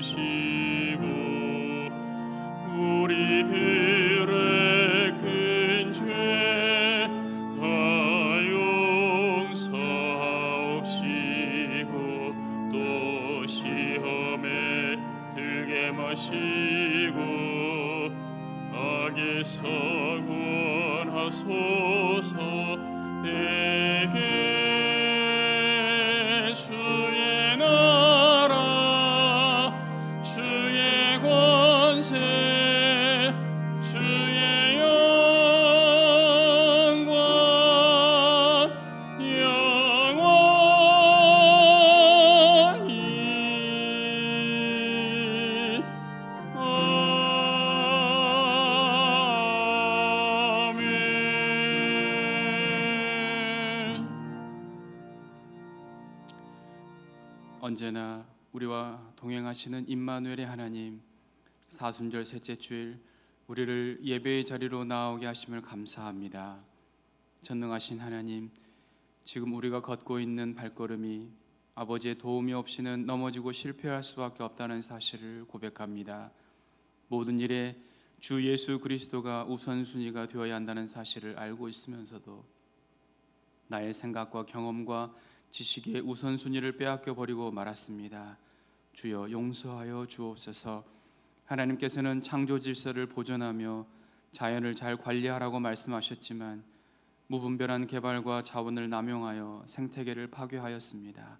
주시고 우리들의 큰 죄 다 용서하옵시고 또 시험에 들게 마시고 악에서 구원하소서. 내게 주의 나라 주의 권세 주의 영광 영원히 아멘. 언제나 우리와 동행하시는 임마누엘의 하나님, 사순절 셋째 주일 우리를 예배의 자리로 나오게 하심을 감사합니다. 전능하신 하나님, 지금 우리가 걷고 있는 발걸음이 아버지의 도움이 없이는 넘어지고 실패할 수밖에 없다는 사실을 고백합니다. 모든 일에 주 예수 그리스도가 우선순위가 되어야 한다는 사실을 알고 있으면서도 나의 생각과 경험과 지식의 우선순위를 빼앗겨 버리고 말았습니다. 주여 용서하여 주옵소서. 하나님께서는 창조 질서를 보존하며 자연을 잘 관리하라고 말씀하셨지만 무분별한 개발과 자원을 남용하여 생태계를 파괴하였습니다.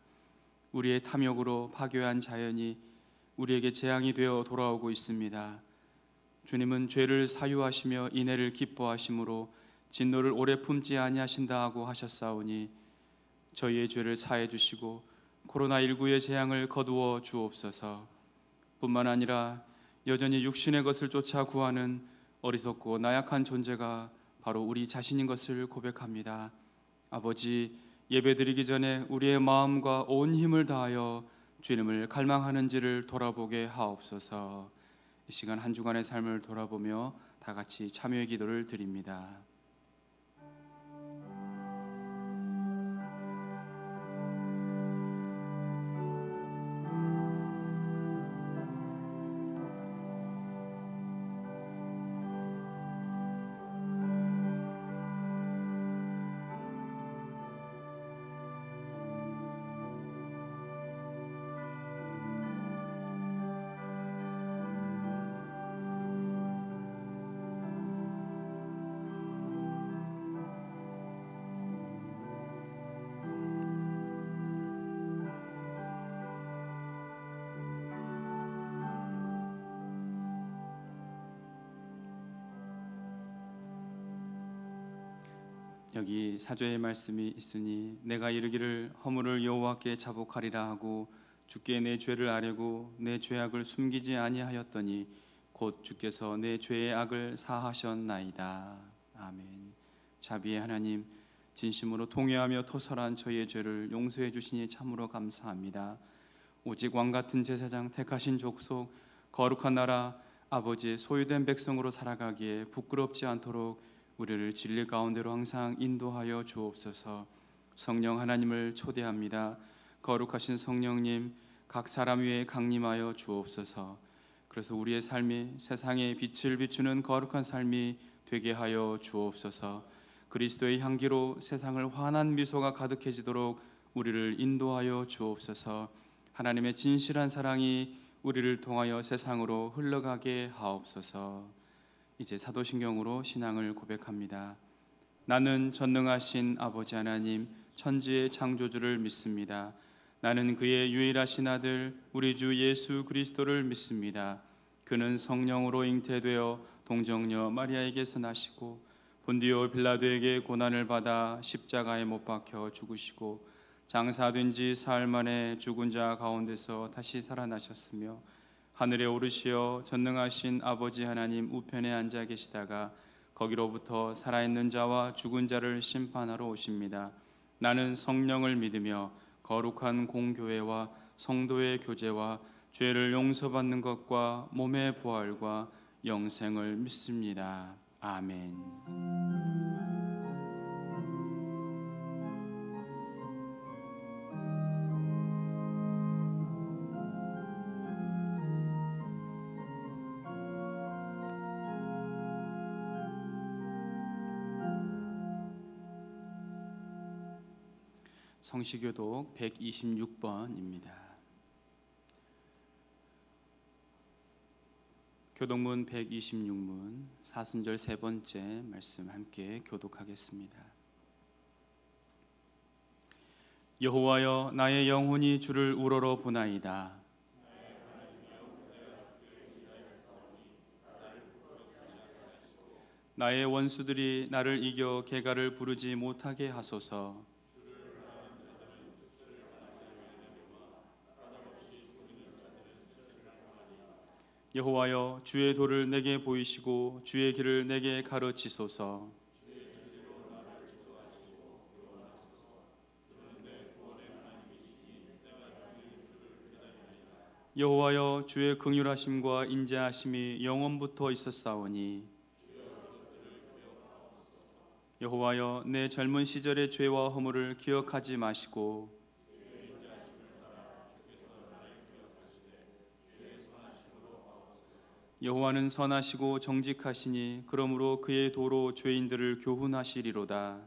우리의 탐욕으로 파괴한 자연이 우리에게 재앙이 되어 돌아오고 있습니다. 주님은 죄를 사유하시며 인애를 기뻐하심으로 진노를 오래 품지 아니하신다고 하셨사오니 저희의 죄를 사해 주시고 코로나19의 재앙을 거두어 주옵소서. 뿐만 아니라 여전히 육신의 것을 쫓아 구하는 어리석고 나약한 존재가 바로 우리 자신인 것을 고백합니다. 아버지, 예배드리기 전에 우리의 마음과 온 힘을 다하여 주님을 갈망하는지를 돌아보게 하옵소서. 이 시간 한 주간의 삶을 돌아보며 다 같이 참여의 기도를 드립니다. 여기 사조의 말씀이 있으니 내가 이르기를 허물을 여호와께 자복하리라 하고 주께 내 죄를 아뢰고 내 죄악을 숨기지 아니하였더니 곧 주께서 내 죄의 악을 사하셨나이다. 아멘. 자비의 하나님, 진심으로 통회하며 토설한 저희의 죄를 용서해 주시니 참으로 감사합니다. 오직 왕같은 제사장 택하신 족속 거룩한 나라 아버지의 소유된 백성으로 살아가기에 부끄럽지 않도록 우리를 진리 가운데로 항상 인도하여 주옵소서. 성령 하나님을 초대합니다. 거룩하신 성령님, 각 사람 위에 강림하여 주옵소서. 그래서 우리의 삶이 세상에 빛을 비추는 거룩한 삶이 되게 하여 주옵소서. 그리스도의 향기로 세상을 환한 미소가 가득해지도록 우리를 인도하여 주옵소서. 하나님의 진실한 사랑이 우리를 통하여 세상으로 흘러가게 하옵소서. 이제 사도신경으로 신앙을 고백합니다. 나는 전능하신 아버지 하나님 천지의 창조주를 믿습니다. 나는 그의 유일하신 아들 우리 주 예수 그리스도를 믿습니다. 그는 성령으로 잉태되어 동정녀 마리아에게서 나시고 본디오 빌라도에게 고난을 받아 십자가에 못 박혀 죽으시고 장사된 지 사흘 만에 죽은 자 가운데서 다시 살아나셨으며 하늘에 오르시어 전능하신 아버지 하나님 우편에 앉아 계시다가 거기로부터 살아있는 자와 죽은 자를 심판하러 오십니다. 나는 성령을 믿으며 거룩한 공교회와 성도의 교제와 죄를 용서받는 것과 몸의 부활과 영생을 믿습니다. 아멘. 성시교독 126번입니다. 교독문 126문 사순절 세 번째 말씀 함께 교독하겠습니다. 여호와여, 나의 영혼이 주를 우러러 보나이다. 나의 원수들이 나를 이겨 개가를 부르지 못하게 하소서. 여호와여, 주의 도를 내게 보이시고 주의 길을 내게 가르치소서. 여호와여, 주의 긍휼하심과 인자하심이 영원부터 있었사오니 여호와여, 내 젊은 시절의 죄와 허물을 기억하지 마시고 여호와는 선하시고 정직하시니 그러므로 그의 도로 죄인들을 교훈하시리로다.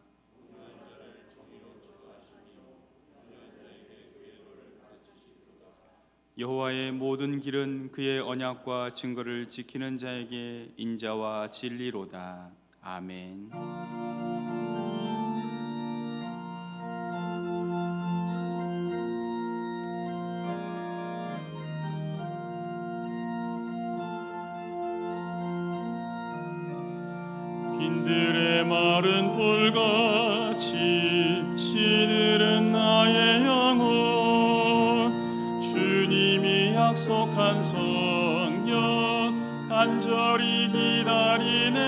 여호와의 모든 길은 그의 언약과 증거를 지키는 자에게 인자와 진리로다. 아멘. 빈들의 마른 풀같이 시들은 나의 영혼, 주님이 약속한 성령 간절히 기다리네.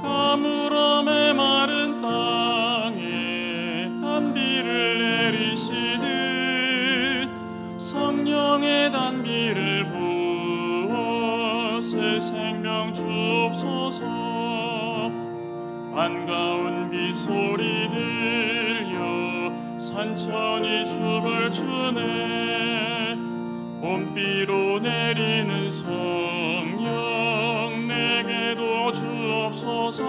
가물음의 마른 땅에 단비를 내리시듯 성령의 단비를 부어 새 생명 주옵소서. 반가운 비소리 들려 산천이 춤을 추네. 봄비로 내리는 성령 내게도 주옵소서.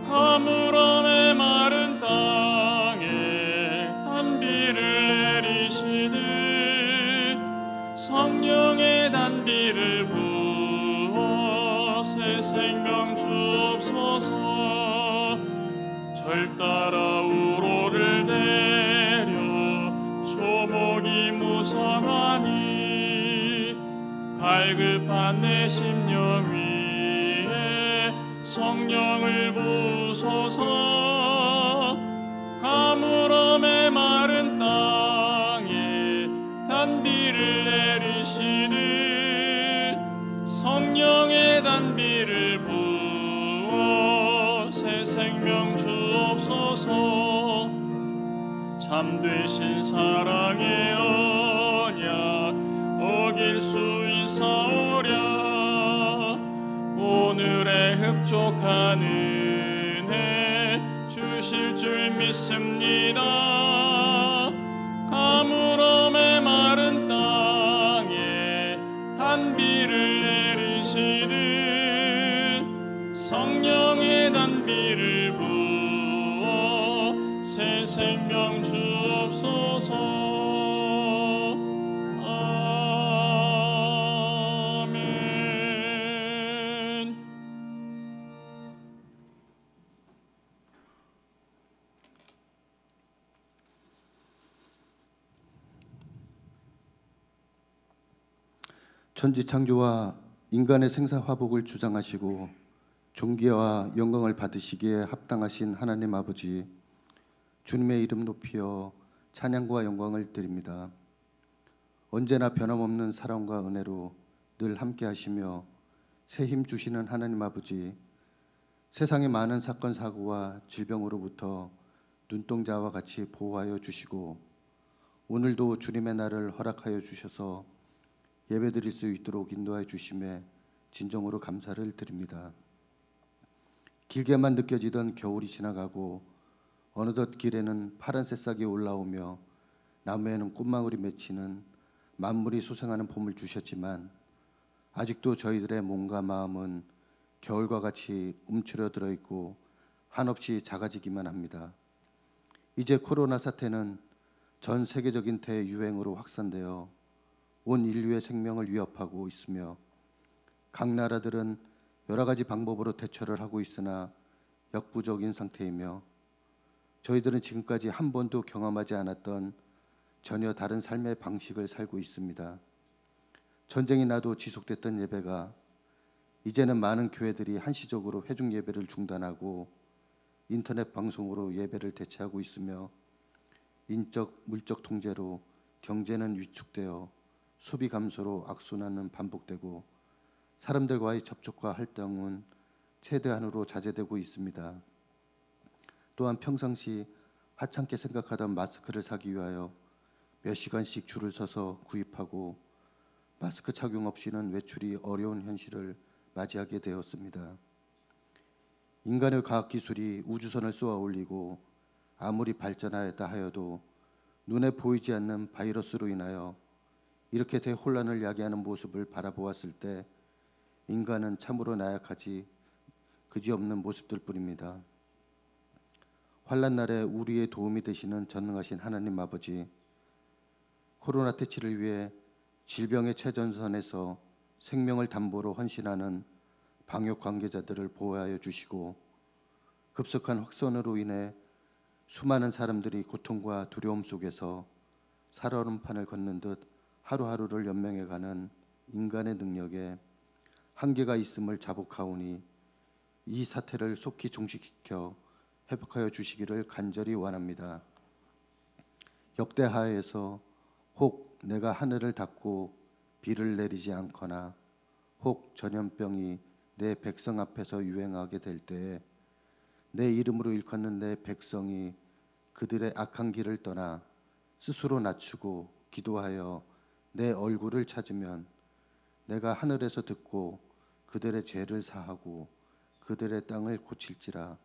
가물음의 마른 땅에 단비를 내리시듯 성령의 단비를 부어 새 생명 주옵소서. 절 따라 우로를 내려 조목이 무성하니 갈급한 내 심령 위에 성령을 부소서. 가물음의 마른 땅에 단비를 내리시듯 성령의 단비를 부어 새 생명 주옵소서. 참되신 사랑의 언약 어길 수 있사오랴. 오늘의 흡족한 은혜 주실 줄 믿습니다. 가물음의 마른 땅에 단비를 내리시듯 성령의 단비를 부어 새 생명 주옵소서. 아멘. 천지창조와 인간의 생사화복을 주장하시고 존귀와 영광을 받으시기에 합당하신 하나님 아버지, 주님의 이름 높이어 찬양과 영광을 드립니다. 언제나 변함없는 사랑과 은혜로 늘 함께 하시며 새 힘 주시는 하나님 아버지, 세상의 많은 사건 사고와 질병으로부터 눈동자와 같이 보호하여 주시고 오늘도 주님의 날을 허락하여 주셔서 예배드릴 수 있도록 인도하여 주심에 진정으로 감사를 드립니다. 길게만 느껴지던 겨울이 지나가고 어느덧 길에는 파란 새싹이 올라오며 나무에는 꽃망울이 맺히는 만물이 소생하는 봄을 주셨지만 아직도 저희들의 몸과 마음은 겨울과 같이 움츠러들어 있고 한없이 작아지기만 합니다. 이제 코로나 사태는 전 세계적인 대유행으로 확산되어 온 인류의 생명을 위협하고 있으며 각 나라들은 여러 가지 방법으로 대처를 하고 있으나 역부족인 상태이며 저희들은 지금까지 한 번도 경험하지 않았던 전혀 다른 삶의 방식을 살고 있습니다. 전쟁이 나도 지속됐던 예배가 이제는 많은 교회들이 한시적으로 회중 예배를 중단하고 인터넷 방송으로 예배를 대체하고 있으며 인적, 물적 통제로 경제는 위축되어 소비 감소로 악순환은 반복되고 사람들과의 접촉과 활동은 최대한으로 자제되고 있습니다. 또한 평상시 하찮게 생각하던 마스크를 사기 위하여 몇 시간씩 줄을 서서 구입하고 마스크 착용 없이는 외출이 어려운 현실을 맞이하게 되었습니다. 인간의 과학기술이 우주선을 쏘아 올리고 아무리 발전하였다 하여도 눈에 보이지 않는 바이러스로 인하여 이렇게 대혼란을 야기하는 모습을 바라보았을 때 인간은 참으로 나약하지 그지없는 모습들 뿐입니다. 환난 날에 우리의 도움이 되시는 전능하신 하나님 아버지, 코로나 퇴치를 위해 질병의 최전선에서 생명을 담보로 헌신하는 방역 관계자들을 보호하여 주시고 급속한 확산으로 인해 수많은 사람들이 고통과 두려움 속에서 살얼음판을 걷는 듯 하루하루를 연명해가는 인간의 능력에 한계가 있음을 자복하오니 이 사태를 속히 종식시켜 회복하여 주시기를 간절히 원합니다. 역대하에서 혹 내가 하늘을 닫고 비를 내리지 않거나 혹 전염병이 내 백성 앞에서 유행하게 될 때에 내 이름으로 일컫는 내 백성이 그들의 악한 길을 떠나 스스로 낮추고 기도하여 내 얼굴을 찾으면 내가 하늘에서 듣고 그들의 죄를 사하고 그들의 땅을 고칠지라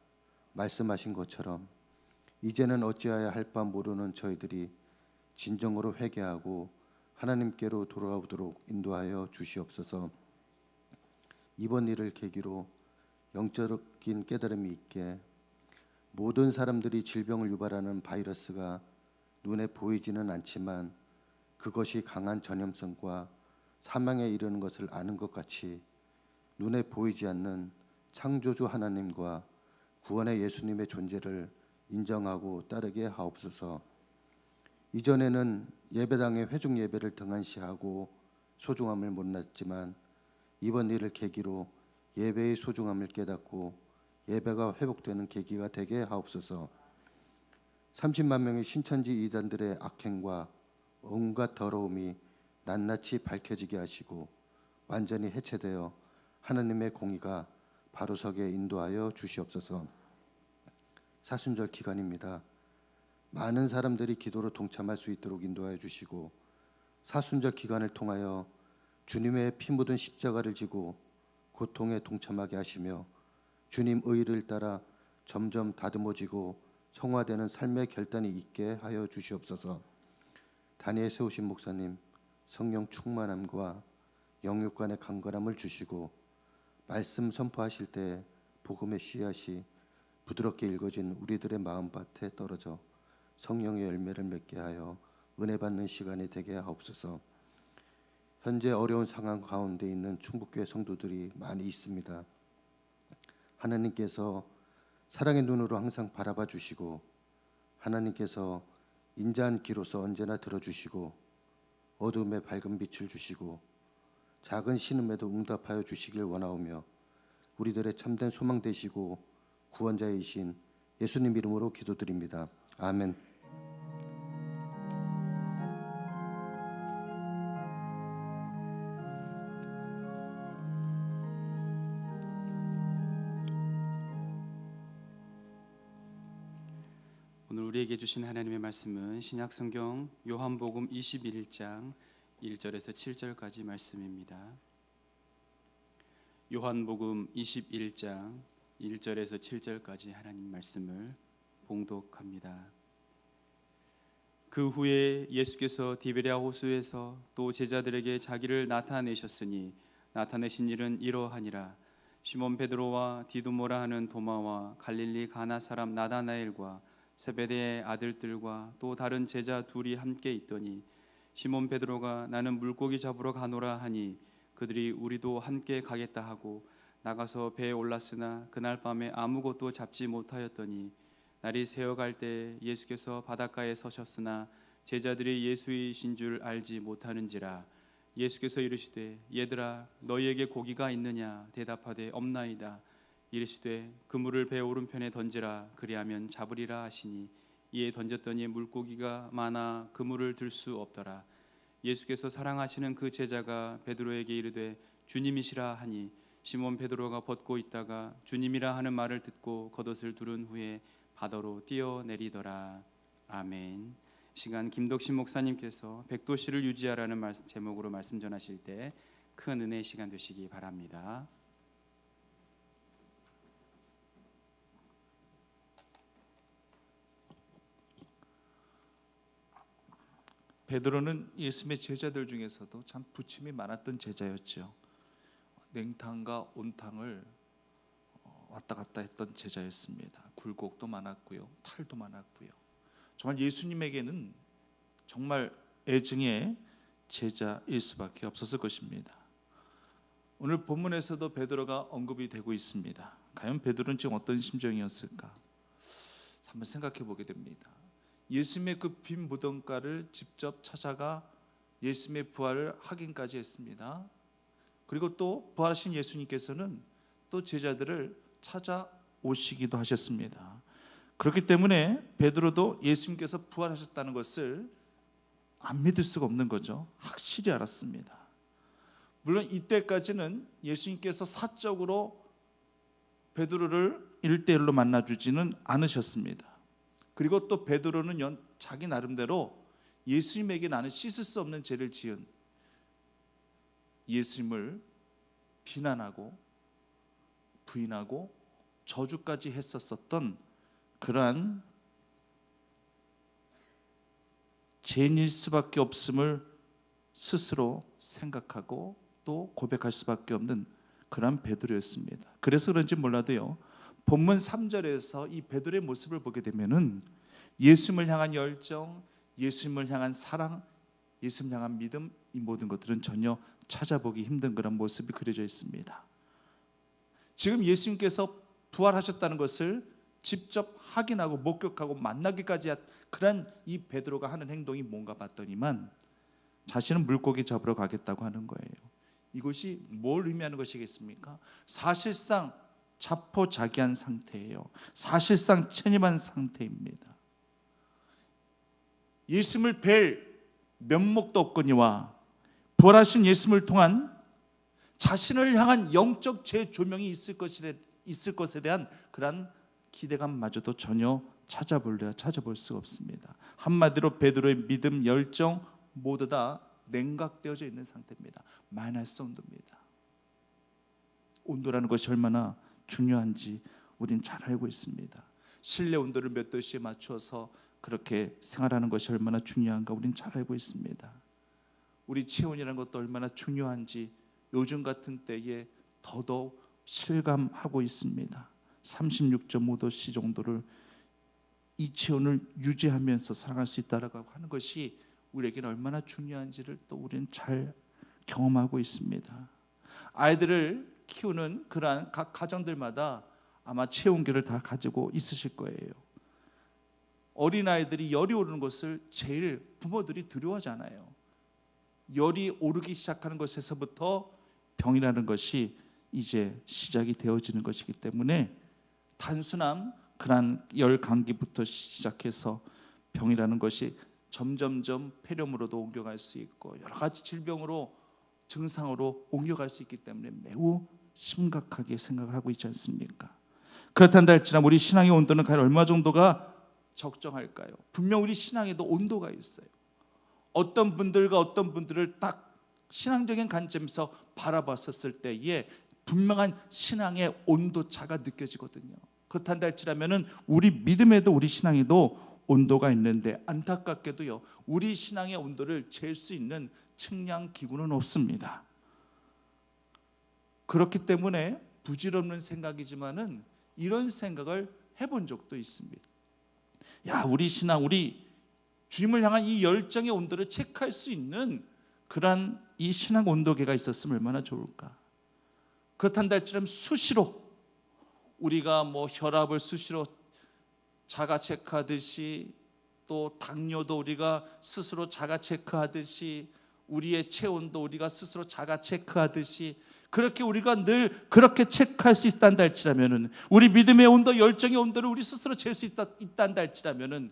말씀하신 것처럼 이제는 어찌하여 할 바 모르는 저희들이 진정으로 회개하고 하나님께로 돌아오도록 인도하여 주시옵소서. 이번 일을 계기로 영적인 깨달음이 있게 모든 사람들이 질병을 유발하는 바이러스가 눈에 보이지는 않지만 그것이 강한 전염성과 사망에 이르는 것을 아는 것 같이 눈에 보이지 않는 창조주 하나님과 구원의 예수님의 존재를 인정하고 따르게 하옵소서. 이전에는 예배당에 회중 예배를 등한시하고 소중함을 몰랐지만 이번 일을 계기로 예배의 소중함을 깨닫고 예배가 회복되는 계기가 되게 하옵소서. 30만 명의 신천지 이단들의 악행과 온갖 더러움이 낱낱이 밝혀지게 하시고 완전히 해체되어 하나님의 공의가 바로서게 인도하여 주시옵소서. 사순절 기간입니다. 많은 사람들이 기도로 동참할 수 있도록 인도하여 주시고 사순절 기간을 통하여 주님의 피 묻은 십자가를 지고 고통에 동참하게 하시며 주님 의를 따라 점점 다듬어지고 성화되는 삶의 결단이 있게 하여 주시옵소서. 단위에 세우신 목사님 성령 충만함과 영육간의 강건함을 주시고 말씀 선포하실 때 복음의 씨앗이 부드럽게 읽어진 우리들의 마음밭에 떨어져 성령의 열매를 맺게 하여 은혜 받는 시간이 되게 하옵소서. 현재 어려운 상황 가운데 있는 충북교회 성도들이 많이 있습니다. 하나님께서 사랑의 눈으로 항상 바라봐 주시고 하나님께서 인자한 귀로서 언제나 들어주시고 어둠에 밝은 빛을 주시고 작은 신음에도 응답하여 주시길 원하오며 우리들의 참된 소망 되시고 구원자이신 예수님 이름으로 기도드립니다. 아멘. 오늘 우리에게 주신 하나님의 말씀은 신약성경 요한복음 21장 1절에서 7절까지 말씀입니다. 요한복음 21장 1절에서 7절까지 하나님 말씀을 봉독합니다. 그 후에 예수께서 디베랴 호수에서 또 제자들에게 자기를 나타내셨으니 나타내신 일은 이러하니라. 시몬 베드로와 디두모라 하는 도마와 갈릴리 가나 사람 나다나엘과 세베대의 아들들과 또 다른 제자 둘이 함께 있더니 시몬 베드로가 나는 물고기 잡으러 가노라 하니 그들이 우리도 함께 가겠다 하고 나가서 배에 올랐으나 그날 밤에 아무것도 잡지 못하였더니 날이 새어갈 때 예수께서 바닷가에 서셨으나 제자들이 예수이신 줄 알지 못하는지라. 예수께서 이르시되 얘들아 너희에게 고기가 있느냐 대답하되 없나이다. 이르시되 그물을 배 오른편에 던지라 그리하면 잡으리라 하시니 이에 던졌더니 물고기가 많아 그물을 들 수 없더라. 예수께서 사랑하시는 그 제자가 베드로에게 이르되 주님이시라 하니 시몬 베드로가 벗고 있다가 주님이라 하는 말을 듣고 겉옷을 두른 후에 바다로 뛰어내리더라. 아멘. 시간 김덕신 목사님께서 백도시를 유지하라는 제목으로 말씀 전하실 때 큰 은혜의 시간 되시기 바랍니다. 베드로는 예수님의 제자들 중에서도 참 부침이 많았던 제자였죠. 냉탕과 온탕을 왔다 갔다 했던 제자였습니다. 굴곡도 많았고요, 탈도 많았고요. 정말 예수님에게는 정말 애증의 제자일 수밖에 없었을 것입니다. 오늘 본문에서도 베드로가 언급이 되고 있습니다. 과연 베드로는 지금 어떤 심정이었을까? 한번 생각해 보게 됩니다. 예수님의 그 빈 무덤가를 직접 찾아가 예수님의 부활을 확인까지 했습니다. 그리고 또 부활하신 예수님께서는 또 제자들을 찾아오시기도 하셨습니다. 그렇기 때문에 베드로도 예수님께서 부활하셨다는 것을 안 믿을 수가 없는 거죠. 확실히 알았습니다. 물론 이때까지는 예수님께서 사적으로 베드로를 1대1로 만나주지는 않으셨습니다. 그리고 또 베드로는 자기 나름대로 예수님에게 나는 씻을 수 없는 죄를 지은 예수님을 비난하고 부인하고 저주까지 했었던 그러한 죄인일 수밖에 없음을 스스로 생각하고 또 고백할 수밖에 없는 그러한 베드로였습니다. 그래서 그런지 몰라도요, 본문 3절에서 이 베드로의 모습을 보게 되면은 예수님을 향한 열정, 예수님을 향한 사랑, 예수님을 향한 믿음, 이 모든 것들은 전혀 찾아보기 힘든 그런 모습이 그려져 있습니다. 지금 예수님께서 부활하셨다는 것을 직접 확인하고 목격하고 만나기까지 한 그런 이 베드로가 하는 행동이 뭔가 봤더니만 자신은 물고기 잡으러 가겠다고 하는 거예요. 이것이 뭘 의미하는 것이겠습니까? 사실상 자포자기한 상태예요. 사실상 체념한 상태입니다. 예수님을 뵐 면목도 없거니와 부활하신 예수님을 통한 자신을 향한 영적 재조명이 있을 것에 대한 그런 기대감마저도 전혀 찾아볼 수가 없습니다. 한마디로 베드로의 믿음, 열정 모두 다 냉각되어져 있는 상태입니다. 마이너스 온도입니다. 온도라는 것이 얼마나 중요한지 우린 잘 알고 있습니다. 실내 온도를 몇 도씨에 맞춰서 그렇게 생활하는 것이 얼마나 중요한가 우린 잘 알고 있습니다. 우리 체온이라는 것도 얼마나 중요한지 요즘 같은 때에 더더욱 실감하고 있습니다. 36.5도씨 정도를 이 체온을 유지하면서 살아갈 수 있다라고 하는 것이 우리에게는 얼마나 중요한지를 또 우리는 잘 경험하고 있습니다. 아이들을 키우는 그러한 각 가정들마다 아마 체온계를 다 가지고 있으실 거예요. 어린아이들이 열이 오르는 것을 제일 부모들이 두려워하잖아요. 열이 오르기 시작하는 것에서부터 병이라는 것이 이제 시작이 되어지는 것이기 때문에 단순한 그러한 열 감기부터 시작해서 병이라는 것이 점점점 폐렴으로도 옮겨갈 수 있고 여러 가지 질병으로 증상으로 옮겨갈 수 있기 때문에 매우 심각하게 생각을 하고 있지 않습니까? 그렇단다 할지라도 우리 신앙의 온도는 과연 얼마 정도가 적정할까요? 분명 우리 신앙에도 온도가 있어요. 어떤 분들과 어떤 분들을 딱 신앙적인 관점에서 바라봤었을 때에 분명한 신앙의 온도차가 느껴지거든요. 그렇단다 할지라면은 우리 믿음에도 우리 신앙에도 온도가 있는데 안타깝게도요, 우리 신앙의 온도를 잴 수 있는 측량 기구는 없습니다. 그렇기 때문에 부질없는 생각이지만은 이런 생각을 해본 적도 있습니다. 우리 신앙, 우리 주님을 향한 이 열정의 온도를 체크할 수 있는 그러한 이 신앙 온도계가 있었으면 얼마나 좋을까. 그렇단다 할지라도 수시로 우리가 혈압을 수시로 자가 체크하듯이, 또 당뇨도 우리가 스스로 자가 체크하듯이, 우리의 체온도 우리가 스스로 자가 체크하듯이, 그렇게 우리가 늘 그렇게 체크할 수 있단다 할지라면은, 우리 믿음의 온도, 열정의 온도를 우리 스스로 잴 수 있단다 할지라면은,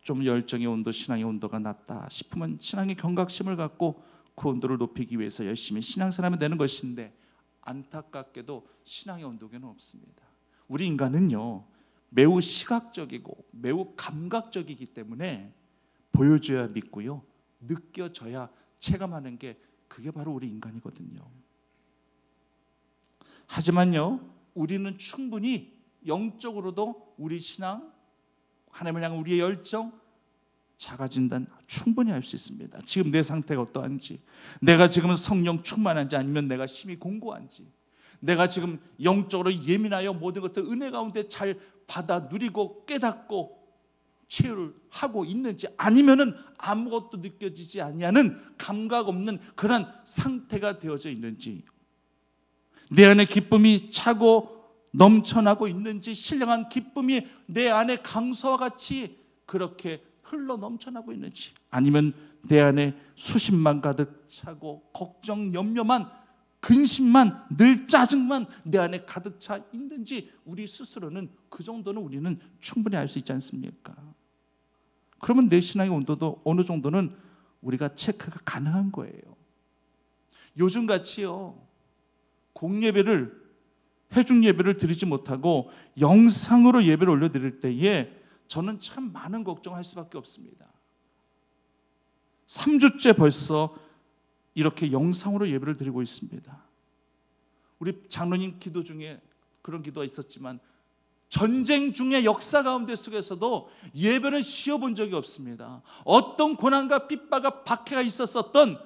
좀 열정의 온도, 신앙의 온도가 낮다 싶으면 신앙의 경각심을 갖고 그 온도를 높이기 위해서 열심히 신앙생활하면 되는 것인데, 안타깝게도 신앙의 온도계는 없습니다. 우리 인간은요, 매우 시각적이고 매우 감각적이기 때문에 보여줘야 믿고요, 느껴져야 체감하는 게, 그게 바로 우리 인간이거든요. 하지만요, 우리는 충분히 영적으로도 우리 신앙, 하나님을 향한 우리의 열정, 자가진단 충분히 할 수 있습니다. 지금 내 상태가 어떠한지, 내가 지금 성령 충만한지, 아니면 내가 심히 공고한지, 내가 지금 영적으로 예민하여 모든 것들 은혜 가운데 잘 받아 누리고 깨닫고 체유를 하고 있는지, 아니면은 아무것도 느껴지지 아니하는 감각 없는 그런 상태가 되어져 있는지, 내 안에 기쁨이 차고 넘쳐나고 있는지, 신령한 기쁨이 내 안에 강서와 같이 그렇게 흘러 넘쳐나고 있는지, 아니면 내 안에 수심만 가득 차고 걱정, 염려만, 근심만, 늘 짜증만 내 안에 가득 차 있는지, 우리 스스로는 그 정도는 우리는 충분히 알 수 있지 않습니까? 그러면 내 신앙의 온도도 어느 정도는 우리가 체크가 가능한 거예요. 요즘같이요, 공예배를, 회중 예배를 드리지 못하고 영상으로 예배를 올려드릴 때에 저는 참 많은 걱정을 할 수밖에 없습니다. 3주째 벌써 이렇게 영상으로 예배를 드리고 있습니다. 우리 장로님 기도 중에 그런 기도가 있었지만, 전쟁 중의 역사 가운데 속에서도 예배는 쉬어본 적이 없습니다. 어떤 고난과 핍박과 박해가 있었었던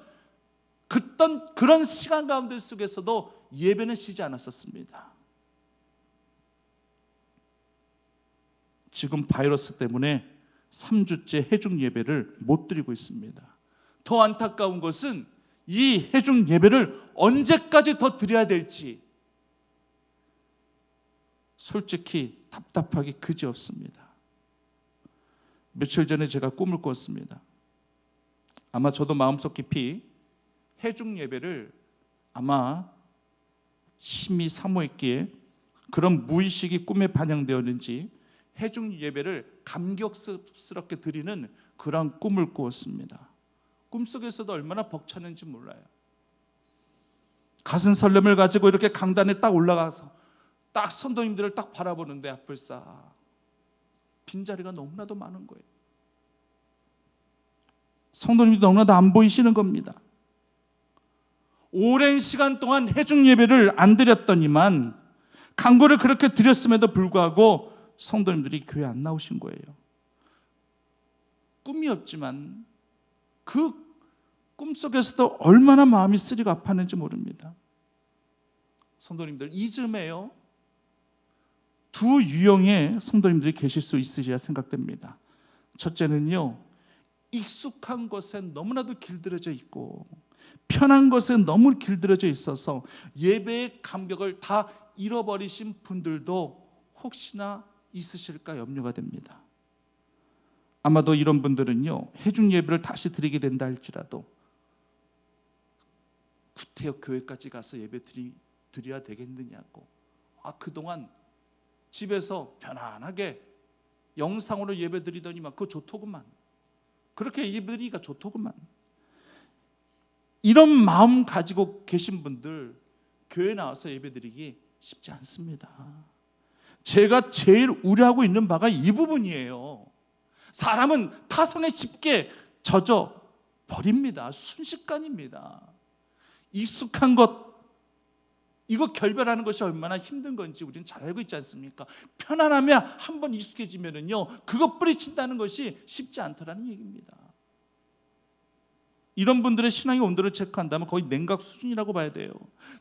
그런 시간 가운데 속에서도 예배는 쉬지 않았었습니다. 지금 바이러스 때문에 3주째 회중 예배를 못 드리고 있습니다. 더 안타까운 것은 이 회중 예배를 언제까지 더 드려야 될지 솔직히 답답하기 그지없습니다. 며칠 전에 제가 꿈을 꿨습니다. 아마 저도 마음속 깊이 회중 예배를 아마 심히 사모했기에 그런 무의식이 꿈에 반영되었는지 회중 예배를 감격스럽게 드리는 그런 꿈을 꾸었습니다. 꿈속에서도 얼마나 벅차는지 몰라요. 가슴 설렘을 가지고 이렇게 강단에 딱 올라가서 딱 선도님들을 딱 바라보는데 앞을 싹 빈자리가 너무나도 많은 거예요. 성도님들이 너무나도 안 보이시는 겁니다. 오랜 시간 동안 회중 예배를 안 드렸더니만, 강구를 그렇게 드렸음에도 불구하고 성도님들이 교회 안 나오신 거예요. 꿈이 없지만 그 꿈속에서도 얼마나 마음이 쓰리고 아팠는지 모릅니다. 성도님들, 이쯤에요, 두 유형의 성도님들이 계실 수 있으리라 생각됩니다. 첫째는요, 익숙한 것에 너무나도 길들여져 있고 편한 것에 너무 길들여져 있어서 예배의 감격을 다 잃어버리신 분들도 혹시나 있으실까 염려가 됩니다. 아마도 이런 분들은요, 회중 예배를 다시 드리게 된다 할지라도 구태여 교회까지 가서 예배 드려야 되겠느냐고, 그동안 집에서 편안하게 영상으로 예배 드리더니만 그거 좋더구만, 그렇게 예배 드리기가 좋더구만, 이런 마음 가지고 계신 분들 교회 나와서 예배 드리기 쉽지 않습니다. 제가 제일 우려하고 있는 바가 이 부분이에요. 사람은 타성에 쉽게 젖어 버립니다. 순식간입니다. 익숙한 것, 이거 결별하는 것이 얼마나 힘든 건지 우리는 잘 알고 있지 않습니까? 편안하면 한번 익숙해지면은요, 그거 뿌리친다는 것이 쉽지 않다라는 얘기입니다. 이런 분들의 신앙의 온도를 체크한다면 거의 냉각 수준이라고 봐야 돼요.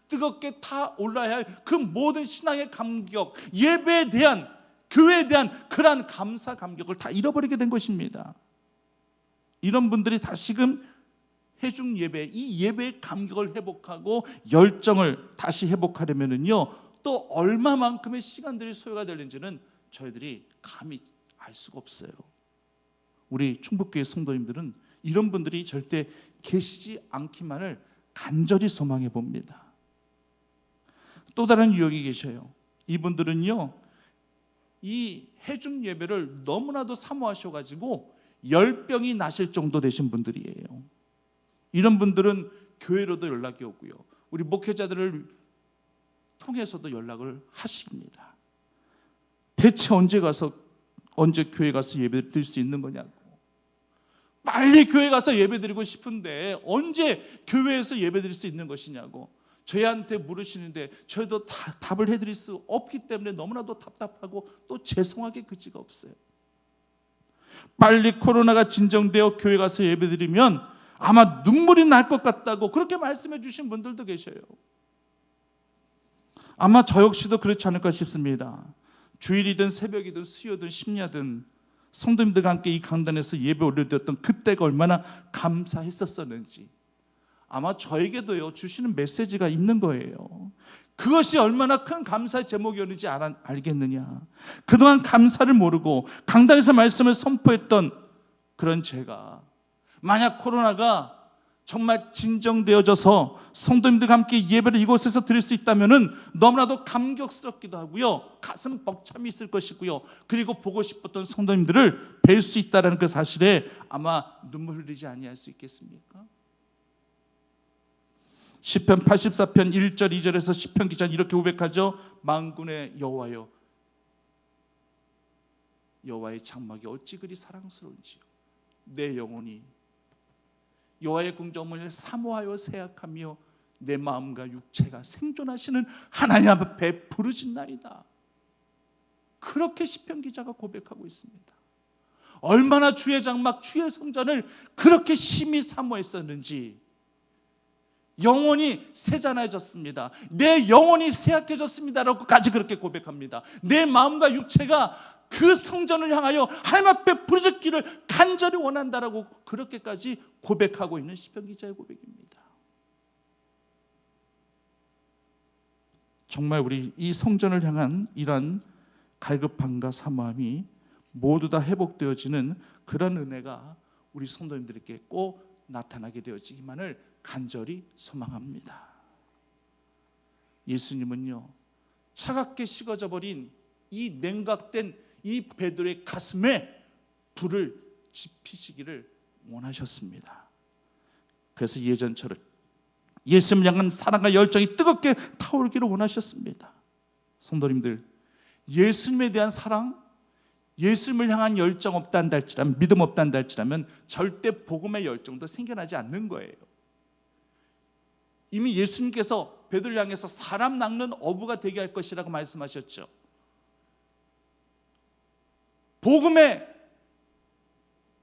뜨겁게 타올라야 할 그 모든 신앙의 감격, 예배에 대한, 교회에 대한 그러한 감사 감격을 다 잃어버리게 된 것입니다. 이런 분들이 다시금 회중 예배, 이 예배의 감격을 회복하고 열정을 다시 회복하려면은요, 또 얼마만큼의 시간들이 소요가 되는지는 저희들이 감히 알 수가 없어요. 우리 충북교회 성도님들은 이런 분들이 절대 계시지 않기만을 간절히 소망해 봅니다. 또 다른 유형이 계셔요. 이분들은요, 이 회중 예배를 너무나도 사모하셔가지고 열병이 나실 정도 되신 분들이에요. 이런 분들은 교회로도 연락이 오고요, 우리 목회자들을 통해서도 연락을 하십니다. 대체 언제 교회 가서 예배 드릴 수 있는 거냐고. 빨리 교회 가서 예배 드리고 싶은데 언제 교회에서 예배 드릴 수 있는 것이냐고 저희한테 물으시는데 저희도 답을 해드릴 수 없기 때문에 너무나도 답답하고 또 죄송하게 그지가 없어요. 빨리 코로나가 진정되어 교회 가서 예배 드리면 아마 눈물이 날 것 같다고 그렇게 말씀해 주신 분들도 계셔요. 아마 저 역시도 그렇지 않을까 싶습니다. 주일이든 새벽이든 수요든 심야든 성도님들과 함께 이 강단에서 예배 올려드렸던 그때가 얼마나 감사했었는지 아마 저에게도요 주시는 메시지가 있는 거예요. 그것이 얼마나 큰 감사의 제목이었는지 알겠느냐. 그동안 감사를 모르고 강단에서 말씀을 선포했던 그런 제가 만약 코로나가 정말 진정되어져서 성도님들과 함께 예배를 이곳에서 드릴 수 있다면 너무나도 감격스럽기도 하고요, 가슴 벅참이 있을 것이고요, 그리고 보고 싶었던 성도님들을 뵐 수 있다는 그 사실에 아마 눈물 흘리지 아니할 수 있겠습니까? 시편 84편 1절 2절에서 시편 기자는 이렇게 고백하죠. 만군의 여호와여, 여호와의 장막이 어찌 그리 사랑스러운지요. 내 영혼이 여호와의 궁정을 사모하여 생각하며 내 마음과 육체가 생존하시는 하나님 앞에 부르짖나이다. 그렇게 시편 기자가 고백하고 있습니다. 얼마나 주의 장막, 주의 성전을 그렇게 심히 사모했었는지. 영혼이 세잔해졌습니다. 내 영혼이 쇠약해졌습니다라고까지 그렇게 고백합니다. 내 마음과 육체가 그 성전을 향하여 하나님 앞에 부르짖기를 간절히 원한다라고 그렇게까지 고백하고 있는 시편 기자의 고백입니다. 정말 우리 이 성전을 향한 이러한 갈급함과 사모함이 모두 다 회복되어지는 그런 은혜가 우리 성도님들에게 꼭 나타나게 되어지기만을 간절히 소망합니다. 예수님은요, 차갑게 식어져 버린 이 냉각된 이 베드로의 가슴에 불을 지피시기를 원하셨습니다. 그래서 예전처럼 예수님을 향한 사랑과 열정이 뜨겁게 타오르기를 원하셨습니다. 성도님들, 예수님에 대한 사랑, 예수님을 향한 열정 없다 한다 할지라면, 믿음 없다 한다 할지라면 절대 복음의 열정도 생겨나지 않는 거예요. 이미 예수님께서 베드로를 향해서 사람 낚는 어부가 되게 할 것이라고 말씀하셨죠. 복음의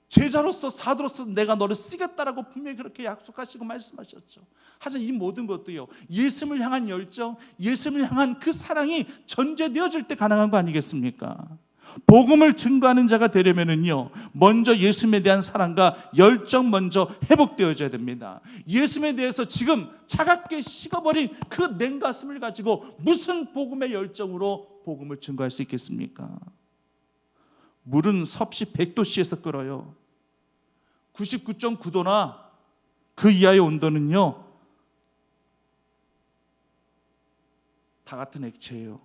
제자로서 사도로서 내가 너를 쓰겠다라고 분명히 그렇게 약속하시고 말씀하셨죠. 하지만 이 모든 것도요, 예수님을 향한 열정, 예수님을 향한 그 사랑이 전제되어질 때 가능한 거 아니겠습니까? 복음을 증거하는 자가 되려면은요, 먼저 예수님에 대한 사랑과 열정 먼저 회복되어져야 됩니다. 예수님에 대해서 지금 차갑게 식어버린 그 냉가슴을 가지고 무슨 복음의 열정으로 복음을 증거할 수 있겠습니까? 물은 섭씨 100도씨에서 끓어요. 99.9도나 그 이하의 온도는요, 다 같은 액체예요.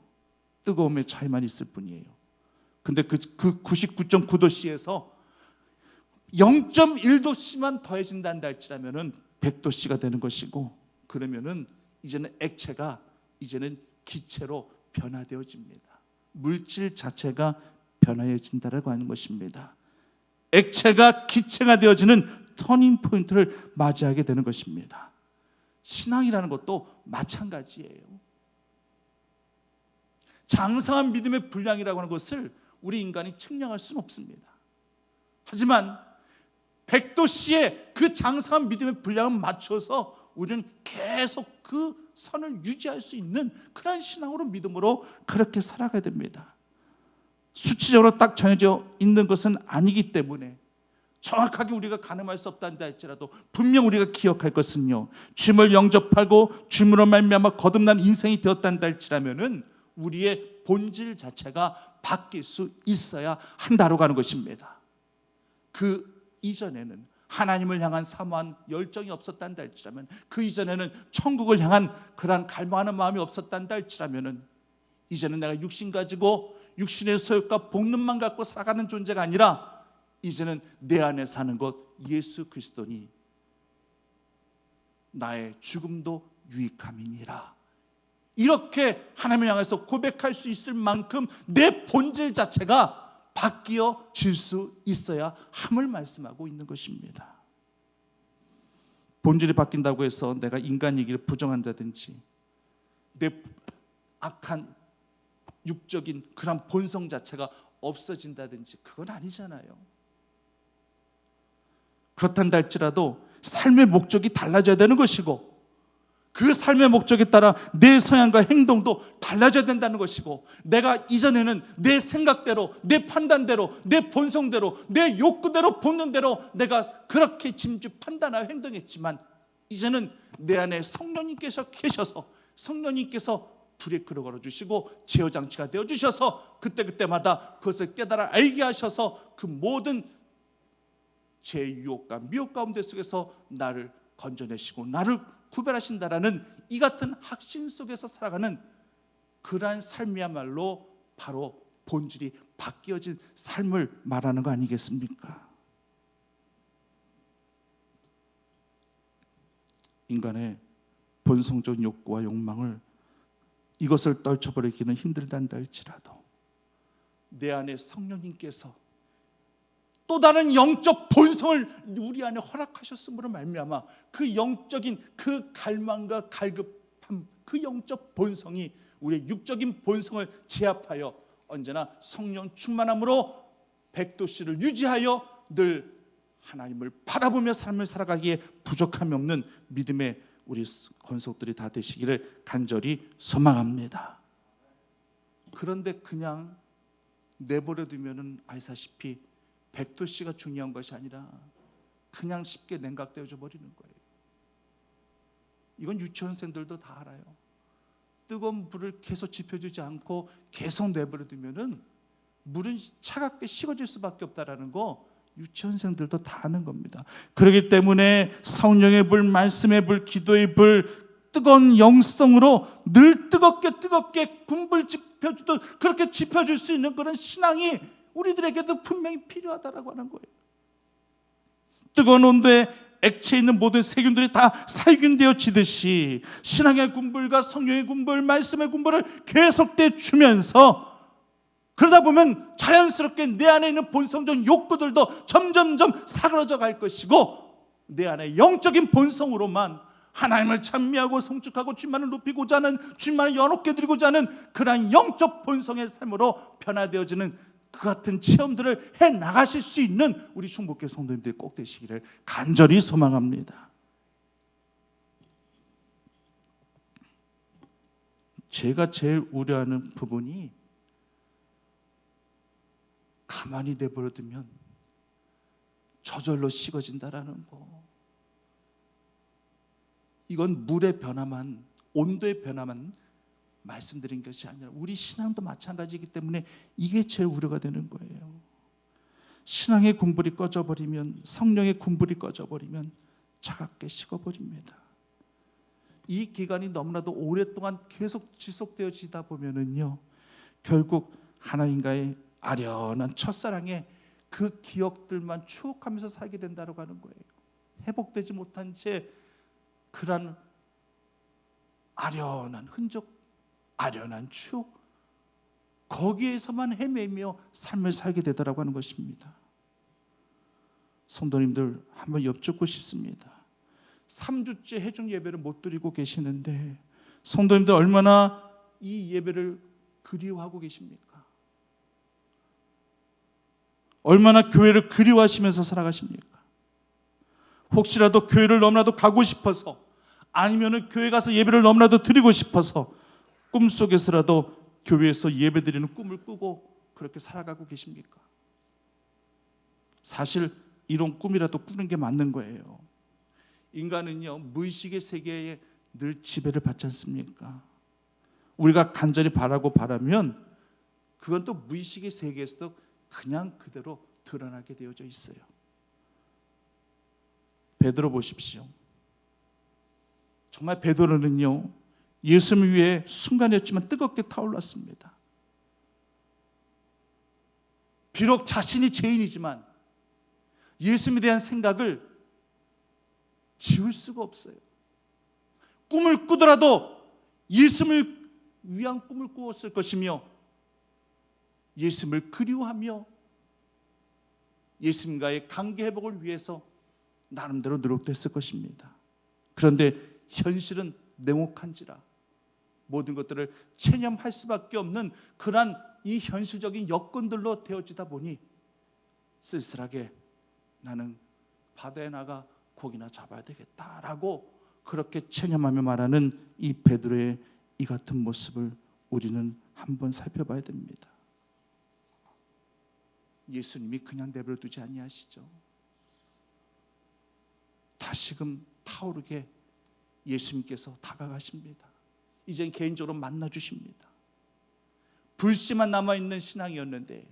뜨거움의 차이만 있을 뿐이에요. 근데 그 99.9도씨에서 0.1도씨만 더해진다 할지라면은 100도씨가 되는 것이고, 그러면은 이제는 액체가 이제는 기체로 변화되어집니다. 물질 자체가 변화해진다라고 하는 것입니다. 액체가 기체가 되어지는 터닝 포인트를 맞이하게 되는 것입니다. 신앙이라는 것도 마찬가지예요. 장성한 믿음의 분량이라고 하는 것을 우리 인간이 측량할 수는 없습니다. 하지만 백도 씨의 그 장성한 믿음의 분량을 맞춰서 우리는 계속 그 선을 유지할 수 있는 그런 신앙으로 믿음으로 그렇게 살아가야 됩니다. 수치적으로 딱 정해져 있는 것은 아니기 때문에 정확하게 우리가 가늠할 수 없다는데 할지라도 분명 우리가 기억할 것은요, 주님을 영접하고 주님으로 말미암아 거듭난 인생이 되었다는데 할지라면은 우리의 본질 자체가 바뀔 수 있어야 한다고 하는 것입니다. 그 이전에는 하나님을 향한 사모한 열정이 없었단다 할지라면, 그 이전에는 천국을 향한 그러한 갈망하는 마음이 없었단다 할지라면은, 이제는 내가 육신 가지고 육신의 소욕과 복능만 갖고 살아가는 존재가 아니라 이제는 내 안에 사는 것 예수 그리스도니 나의 죽음도 유익함이니라. 이렇게 하나님을 향해서 고백할 수 있을 만큼 내 본질 자체가 바뀌어질 수 있어야 함을 말씀하고 있는 것입니다. 본질이 바뀐다고 해서 내가 인간 얘기를 부정한다든지 내 악한 육적인 그런 본성 자체가 없어진다든지 그건 아니잖아요. 그렇단다 할지라도 삶의 목적이 달라져야 되는 것이고, 그 삶의 목적에 따라 내 성향과 행동도 달라져야 된다는 것이고, 내가 이전에는 내 생각대로, 내 판단대로, 내 본성대로, 내 욕구대로, 본능대로 내가 그렇게 짐짓 판단하여 행동했지만, 이제는 내 안에 성령님께서 계셔서 성령님께서 브레이크를 걸어주시고 제어장치가 되어주셔서 그때그때마다 그것을 깨달아 알게 하셔서 그 모든 제 유혹과 미혹 가운데 속에서 나를 건져내시고 나를 구별하신다라는 이 같은 확신 속에서 살아가는 그러한 삶이야말로 바로 본질이 바뀌어진 삶을 말하는 거 아니겠습니까? 인간의 본성적 욕구와 욕망을 이것을 떨쳐버리기는 힘들단다 할지라도 내 안에 성령님께서 또 다른 영적 본성을 우리 안에 허락하셨음으로 말미암아 그 영적인 그 갈망과 갈급함, 그 영적 본성이 우리의 육적인 본성을 제압하여 언제나 성령 충만함으로 백도씨를 유지하여 늘 하나님을 바라보며 삶을 살아가기에 부족함이 없는 믿음의 우리 권속들이 다 되시기를 간절히 소망합니다. 그런데 그냥 내버려 두면은 아시다시피 백도씨가 중요한 것이 아니라 그냥 쉽게 냉각되어져 버리는 거예요. 이건 유치원생들도 다 알아요. 뜨거운 불을 계속 지펴주지 않고 계속 내버려 두면은 물은 차갑게 식어질 수밖에 없다라는 거 유치원생들도 다 아는 겁니다. 그렇기 때문에 성령의 불, 말씀의 불, 기도의 불, 뜨거운 영성으로 늘 뜨겁게 군불 지펴주듯 그렇게 지펴줄 수 있는 그런 신앙이 우리들에게도 분명히 필요하다라고 하는 거예요. 뜨거운 온도에 액체에 있는 모든 세균들이 다 살균되어지듯이 신앙의 군불과 성령의 군불, 말씀의 군불을 계속돼 주면서 그러다 보면 자연스럽게 내 안에 있는 본성적 욕구들도 점점점 사그러져 갈 것이고, 내 안에 영적인 본성으로만 하나님을 찬미하고 성축하고 주님만을 높이고자 하는, 주님만을 연옥게 드리고자 하는 그러한 영적 본성의 삶으로 변화되어지는 그 같은 체험들을 해 나가실 수 있는 우리 충북교회 성도님들이 꼭 되시기를 간절히 소망합니다. 제가 제일 우려하는 부분이 가만히 내버려두면 저절로 식어진다라는 거. 이건 물의 변화만, 온도의 변화만 말씀드린 것이 아니라 우리 신앙도 마찬가지이기 때문에 이게 제일 우려가 되는 거예요. 신앙의 군불이 꺼져버리면, 성령의 군불이 꺼져버리면 차갑게 식어버립니다. 이 기간이 너무나도 오랫동안 계속 지속되어지다 보면은요, 결국 하나님과의 아련한 첫사랑의 그 기억들만 추억하면서 살게 된다고 하는 거예요. 회복되지 못한 채 그런 아련한 흔적, 아련한 추억, 거기에서만 헤매며 삶을 살게 되더라고 하는 것입니다. 성도님들 한번 여쭙고 싶습니다. 3주째 해중 예배를 못 드리고 계시는데 성도님들 얼마나 이 예배를 그리워하고 계십니까? 얼마나 교회를 그리워하시면서 살아가십니까? 혹시라도 교회를 너무나도 가고 싶어서, 아니면은 교회 가서 예배를 너무나도 드리고 싶어서 꿈속에서라도 교회에서 예배드리는 꿈을 꾸고 그렇게 살아가고 계십니까? 사실 이런 꿈이라도 꾸는 게 맞는 거예요. 인간은요, 무의식의 세계에 늘 지배를 받지 않습니까? 우리가 간절히 바라면 그건 또 무의식의 세계에서도 그냥 그대로 드러나게 되어져 있어요. 베드로 보십시오. 정말 베드로는요, 예수님 위해 순간이었지만 뜨겁게 타올랐습니다. 비록 자신이 죄인이지만 예수님에 대한 생각을 지울 수가 없어요. 꿈을 꾸더라도 예수님을 위한 꿈을 꾸었을 것이며, 예수님을 그리워하며 예수님과의 관계 회복을 위해서 나름대로 노력도 했을 것입니다. 그런데 현실은 냉혹한지라 모든 것들을 체념할 수밖에 없는 그러한 이 현실적인 여건들로 되어지다 보니 쓸쓸하게 나는 바다에 나가 고기나 잡아야 되겠다라고 그렇게 체념하며 말하는 이 베드로의 이 같은 모습을 우리는 한번 살펴봐야 됩니다. 예수님이 그냥 내버려 두지 아니하시죠. 다시금 타오르게 예수님께서 다가가십니다. 이젠 개인적으로 만나 주십니다. 불씨만 남아있는 신앙이었는데,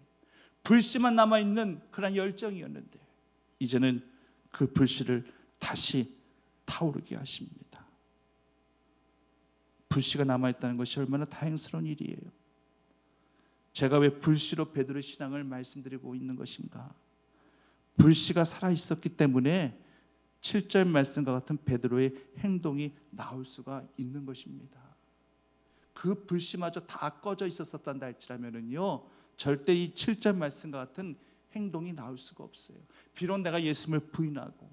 불씨만 남아있는 그런 열정이었는데, 이제는 그 불씨를 다시 타오르게 하십니다. 불씨가 남아있다는 것이 얼마나 다행스러운 일이에요. 제가 왜 불씨로 베드로의 신앙을 말씀드리고 있는 것인가? 불씨가 살아있었기 때문에 7절 말씀과 같은 베드로의 행동이 나올 수가 있는 것입니다. 그 불씨마저 다 꺼져 있었단다 할지라면은요, 절대 이 7절 말씀과 같은 행동이 나올 수가 없어요. 비록 내가 예수님을 부인하고,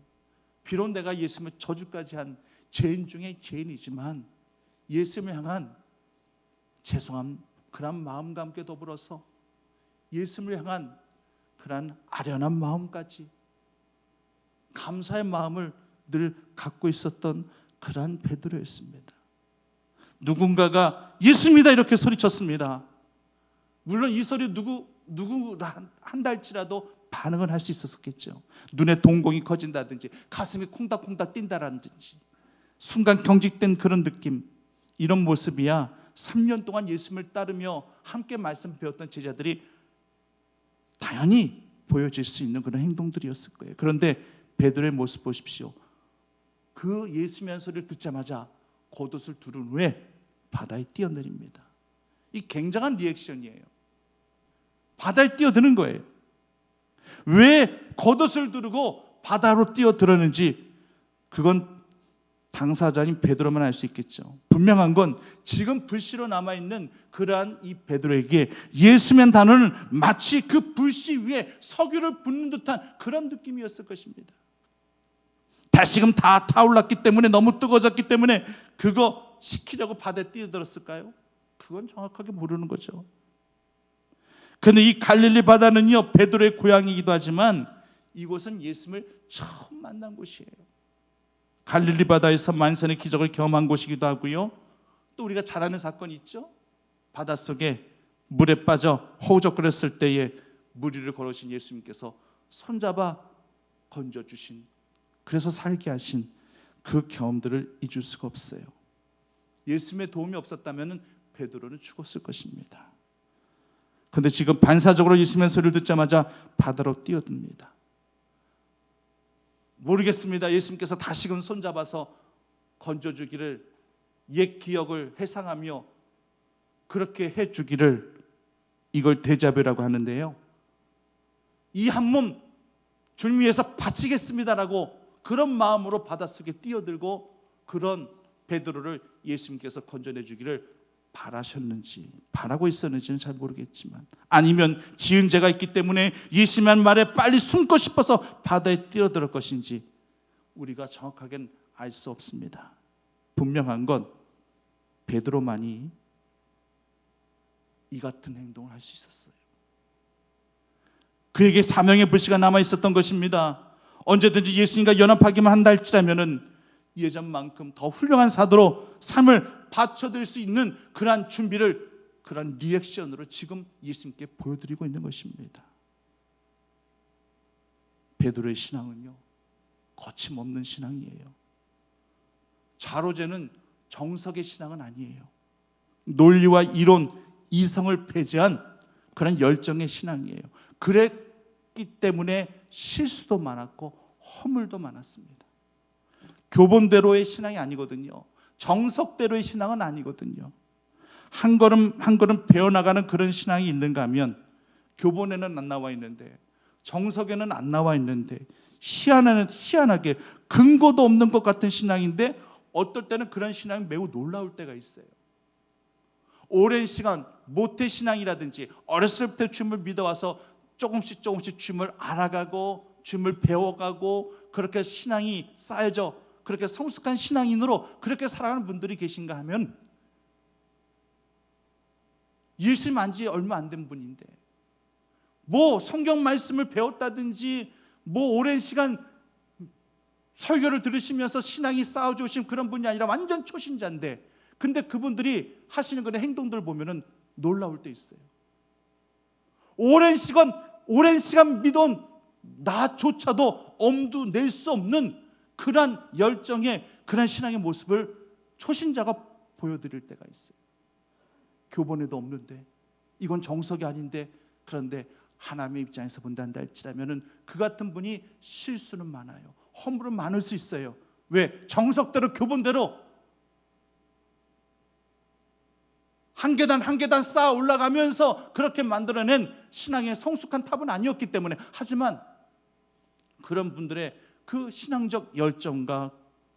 비록 내가 예수님을 저주까지 한 죄인 중에 죄인이지만, 예수님을 향한 죄송함, 그런 마음과 함께 더불어서 예수님을 향한 그런 아련한 마음까지, 감사의 마음을 늘 갖고 있었던 그러한 베드로였습니다. 누군가가 예수입니다 이렇게 소리쳤습니다. 물론 이 소리 누구 한다 할지라도 반응을 할 수 있었겠죠. 눈에 동공이 커진다든지 가슴이 콩닥콩닥 뛴다라든지 순간 경직된 그런 느낌, 이런 모습이야 3년 동안 예수님을 따르며 함께 말씀 배웠던 제자들이 당연히 보여질 수 있는 그런 행동들이었을 거예요. 그런데 베드로의 모습 보십시오. 그 예수님의 소리를 듣자마자 겉옷을 두른 후에 바다에 뛰어내립니다. 이 굉장한 리액션이에요. 바다에 뛰어드는 거예요. 왜 겉옷을 두르고 바다로 뛰어들었는지 그건 당사자인 베드로만 알 수 있겠죠. 분명한 건 지금 불씨로 남아있는 그러한 이 베드로에게 예수면 단어는 마치 그 불씨 위에 석유를 붓는 듯한 그런 느낌이었을 것입니다. 다시금 다 타올랐기 때문에, 너무 뜨거워졌기 때문에 그거 식히려고 바다에 뛰어들었을까요? 그건 정확하게 모르는 거죠. 그런데 이 갈릴리 바다는요, 베드로의 고향이기도 하지만 이곳은 예수님을 처음 만난 곳이에요. 갈릴리 바다에서 만선의 기적을 경험한 곳이기도 하고요. 또 우리가 잘 아는 사건이 있죠. 바닷속에 물에 빠져 허우적거렸을 때에 물 위를 걸으신 예수님께서 손잡아 건져주신, 그래서 살게 하신 그 경험들을 잊을 수가 없어요. 예수님의 도움이 없었다면 베드로는 죽었을 것입니다. 그런데 지금 반사적으로 예수님의 소리를 듣자마자 바다로 뛰어듭니다. 모르겠습니다. 예수님께서 다시금 손잡아서 건져주기를, 옛 기억을 회상하며 그렇게 해주기를, 이걸 데자뷰라고 하는데요. 이 한 몸 주님 위해서 바치겠습니다라고 그런 마음으로 바닷속에 뛰어들고 그런 베드로를 예수님께서 건져내 주기를 바라셨는지, 바라고 있었는지는 잘 모르겠지만, 아니면 지은 죄가 있기 때문에 예수님의 말에 빨리 숨고 싶어서 바다에 뛰어들 것인지 우리가 정확하게는 알 수 없습니다. 분명한 건 베드로만이 이 같은 행동을 할 수 있었어요. 그에게 사명의 불씨가 남아 있었던 것입니다. 언제든지 예수님과 연합하기만 한다 할지라면은 예전만큼 더 훌륭한 사도로 삶을 바쳐드릴 수 있는 그러한 준비를, 그러한 리액션으로 지금 예수님께 보여드리고 있는 것입니다. 베드로의 신앙은요, 거침없는 신앙이에요. 자로재는 정석의 신앙은 아니에요. 논리와 이론, 이성을 배제한 그런 열정의 신앙이에요. 그랬기 때문에 실수도 많았고 허물도 많았습니다. 교본대로의 신앙이 아니거든요. 정석대로의 신앙은 아니거든요. 한 걸음 한 걸음 배워나가는 그런 신앙이 있는가 하면 교본에는 안 나와 있는데, 정석에는 안 나와 있는데, 희한하게 근거도 없는 것 같은 신앙인데 어떨 때는 그런 신앙이 매우 놀라울 때가 있어요. 오랜 시간 모태신앙이라든지 어렸을 때 주님을 믿어와서 조금씩 주님을 알아가고 주님을 배워가고 그렇게 신앙이 쌓여져 그렇게 성숙한 신앙인으로 그렇게 살아가는 분들이 계신가 하면, 예수님 안지 얼마 안 된 분인데 뭐 성경 말씀을 배웠다든지 뭐 오랜 시간 설교를 들으시면서 신앙이 쌓여져 오신 그런 분이 아니라 완전 초신자인데, 근데 그분들이 하시는 그런 행동들 보면은 놀라울 때 있어요. 오랜 시간 믿어온 나조차도 엄두 낼 수 없는 그런 열정의, 그런 신앙의 모습을 초신자가 보여드릴 때가 있어요. 교본에도 없는데, 이건 정석이 아닌데, 그런데 하나님의 입장에서 본다는다 할지라면은 그 같은 분이 실수는 많아요. 허물은 많을 수 있어요. 왜? 정석대로 교본대로 한 계단 쌓아 올라가면서 그렇게 만들어낸 신앙의 성숙한 탑은 아니었기 때문에. 하지만 그런 분들의 그 신앙적 열정과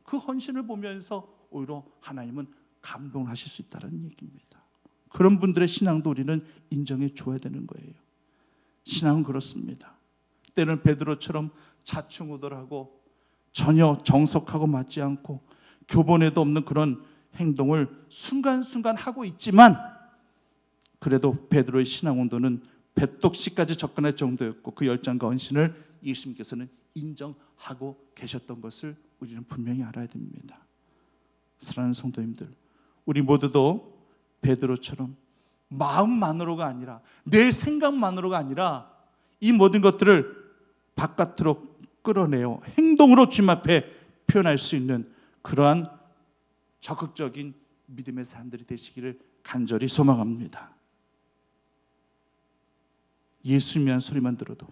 그 헌신을 보면서 오히려 하나님은 감동하실 수 있다는 얘기입니다. 그런 분들의 신앙도 우리는 인정해 줘야 되는 거예요. 신앙은 그렇습니다. 때는 베드로처럼 자충우돌하고 전혀 정석하고 맞지 않고 교본에도 없는 그런 행동을 순간순간 하고 있지만, 그래도 베드로의 신앙 온도는 배독시까지 접근할 정도였고 그 열정과 헌신을 예수님께서는 인정하고 계셨던 것을 우리는 분명히 알아야 됩니다. 사랑하는 성도님들, 우리 모두도 베드로처럼 마음만으로가 아니라, 내 생각만으로가 아니라 이 모든 것들을 바깥으로 끌어내어 행동으로 주님 앞에 표현할 수 있는 그러한 적극적인 믿음의 사람들이 되시기를 간절히 소망합니다. 예수님이란 소리만 들어도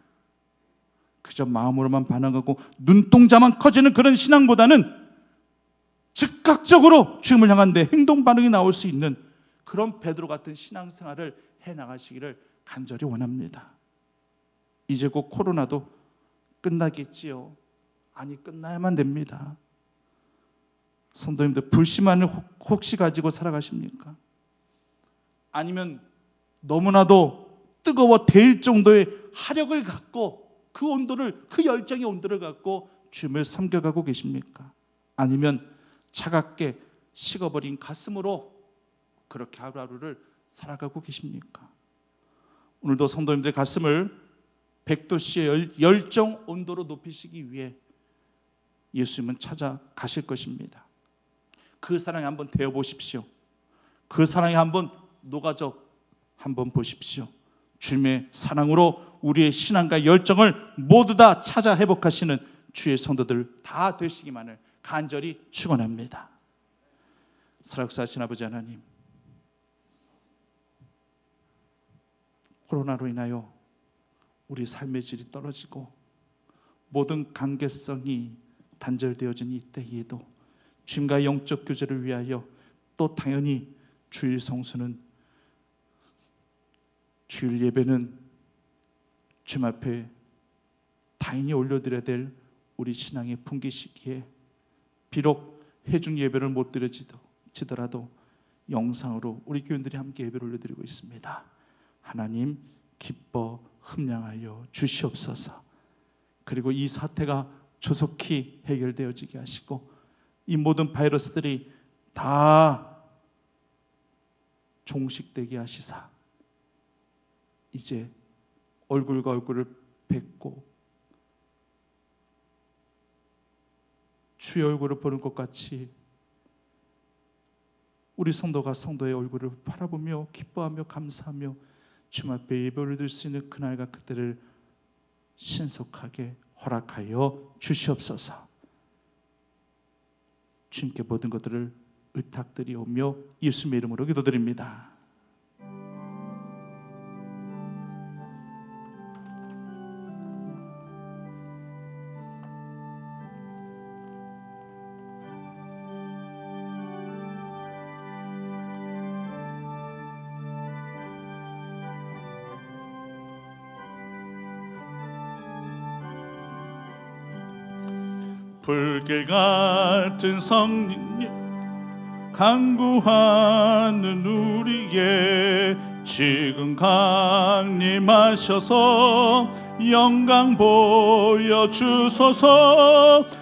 그저 마음으로만 반응하고 눈동자만 커지는 그런 신앙보다는 즉각적으로 주님을 향한 내 행동 반응이 나올 수 있는 그런 베드로 같은 신앙생활을 해나가시기를 간절히 원합니다. 이제 곧 코로나도 끝나겠지요? 아니, 끝나야만 됩니다. 성도님들, 불씨만을 혹시 가지고 살아가십니까? 아니면 너무나도 뜨거워 데일 정도의 화력을 갖고 그 온도를, 그 열정의 온도를 갖고 주님을 섬겨가고 계십니까? 아니면 차갑게 식어버린 가슴으로 그렇게 하루하루를 살아가고 계십니까? 오늘도 성도님들의 가슴을 100도씨의 열정 온도로 높이시기 위해 예수님은 찾아가실 것입니다. 그 사랑에 한번 데워보십시오. 그 사랑에 한번 녹아져 한번 보십시오. 주님의 사랑으로 우리의 신앙과 열정을 모두 다 찾아 회복하시는 주의 성도들 다 되시기만을 간절히 축원합니다. 살아역사하신 아버지 하나님, 코로나로 인하여 우리 삶의 질이 떨어지고 모든 관계성이 단절되어진 이때에도 주님과 영적 교제를 위하여 또 당연히 주일 성수는, 주일 예배는 주님 앞에 당연히 올려드려야 될 우리 신앙의 분기 시기에 비록 회중 예배를 못 드려지더라도 영상으로 우리 교인들이 함께 예배를 올려드리고 있습니다. 하나님 기뻐 흠량하여 주시옵소서. 그리고 이 사태가 조속히 해결되어지게 하시고 이 모든 바이러스들이 다 종식되게 하시사 이제 얼굴과 얼굴을 뵙고 주의 얼굴을 보는 것 같이 우리 성도가 성도의 얼굴을 바라보며 기뻐하며 감사하며 주님 앞에 예배를 드릴 수 있는 그날과 그때를 신속하게 허락하여 주시옵소서. 주님께 모든 것들을 의탁드리오며 예수님의 이름으로 기도드립니다. 불길 같은 성령님 간구하는 우리에게 지금 강림하셔서 영광 보여주소서.